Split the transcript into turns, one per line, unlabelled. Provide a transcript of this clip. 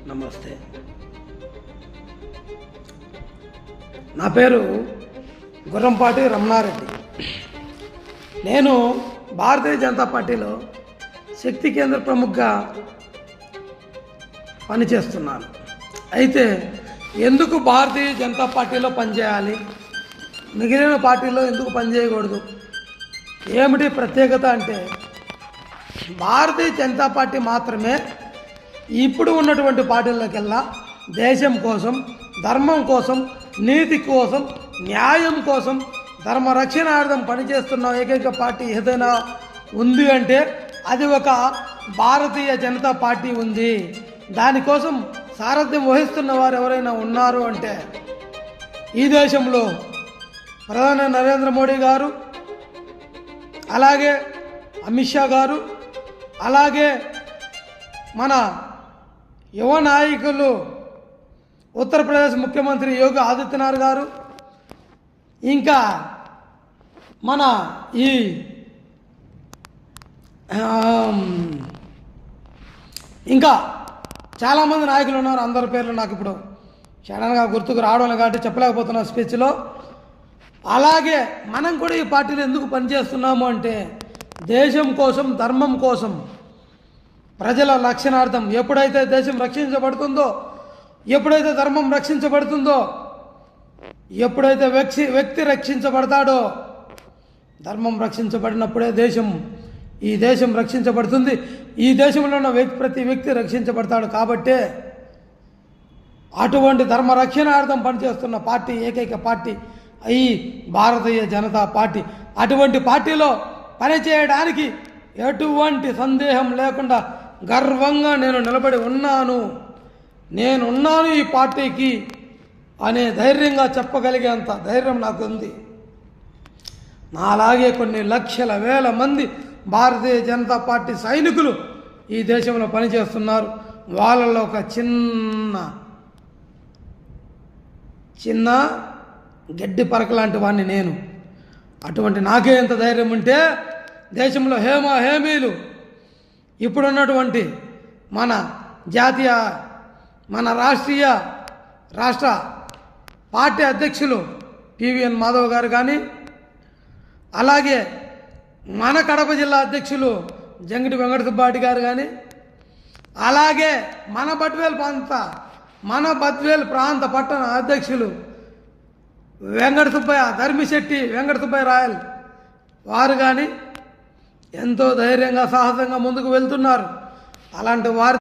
నమస్తే. నా పేరు గుర్రంపాటి రమణారెడ్డి. నేను భారతీయ జనతా పార్టీలో శక్తి కేంద్ర ప్రముఖగా పనిచేస్తున్నాను. అయితే ఎందుకు భారతీయ జనతా పార్టీలో పనిచేయాలి, మిగిలిన పార్టీలో ఎందుకు పనిచేయకూడదు, ఏమిటి ప్రత్యేకత అంటే, భారతీయ జనతా పార్టీ మాత్రమే ఇప్పుడు ఉన్నటువంటి పార్టీలకెల్లా దేశం కోసం, ధర్మం కోసం, నీతి కోసం, న్యాయం కోసం, ధర్మ రక్షణార్థం పనిచేస్తున్న ఏకైక పార్టీ ఏదైనా ఉంది అంటే అది ఒక భారతీయ జనతా పార్టీ ఉంది. దానికోసం సారథ్యం వహిస్తున్న వారు ఎవరైనా ఉన్నారు అంటే ఈ దేశంలో ప్రధాని నరేంద్ర మోడీ గారు, అలాగే అమిత్ షా గారు, అలాగే మన యువ నాయకులు ఉత్తరప్రదేశ్ ముఖ్యమంత్రి యోగి ఆదిత్యనాథ్ గారు, ఇంకా మన ఈ ఇంకా చాలామంది నాయకులు ఉన్నారు. అందరి పేర్లు నాకు ఇప్పుడు సడన్గా గుర్తుకు రావడం కాబట్టి చెప్పలేకపోతున్నా స్పీచ్లో. అలాగే మనం కూడా ఈ పార్టీలో ఎందుకు పనిచేస్తున్నాము అంటే దేశం కోసం, ధర్మం కోసం, ప్రజల రక్షణార్థం. ఎప్పుడైతే దేశం రక్షించబడుతుందో, ఎప్పుడైతే ధర్మం రక్షించబడుతుందో, ఎప్పుడైతే వ్యక్తి రక్షించబడతాడో, ధర్మం రక్షించబడినప్పుడే ఈ దేశం రక్షించబడుతుంది. ఈ దేశంలో ఉన్న ప్రతి వ్యక్తి రక్షించబడతాడు. కాబట్టే అటువంటి ధర్మ రక్షణార్థం పనిచేస్తున్న పార్టీ, ఏకైక పార్టీ ఈ భారతీయ జనతా పార్టీ. అటువంటి పార్టీలో పనిచేయడానికి ఎటువంటి సందేహం లేకుండా గర్వంగా నేను నిలబడి ఉన్నాను. నేనున్నాను ఈ పార్టీకి అనే ధైర్యంగా చెప్పగలిగేంత ధైర్యం నాకు ఉంది. నాలాగే కొన్ని లక్షల వేల మంది భారతీయ జనతా పార్టీ సైనికులు ఈ దేశంలో పనిచేస్తున్నారు. వాళ్ళలో ఒక చిన్న గడ్డి పరక లాంటి వాడిని నేను. అటువంటి నాకే ఎంత ధైర్యం ఉంటే దేశంలో హేమీలు ఇప్పుడున్నటువంటి మన జాతీయ, మన రాష్ట్ర పార్టీ అధ్యక్షులు పివిఎన్ మాధవ్ గారు కానీ, అలాగే మన కడప జిల్లా అధ్యక్షులు జంగిటి వెంకట సుబ్బారెడ్డి గారు కానీ, అలాగే మన బద్వేల్ ప్రాంత పట్టణ అధ్యక్షులు ధర్మిశెట్టి వెంకట సుబ్బయ్య రాయల్ వారు కానీ ఎంతో ధైర్యంగా, సాహసంగా ముందుకు వెళ్తున్నారు. అలాంటి వారి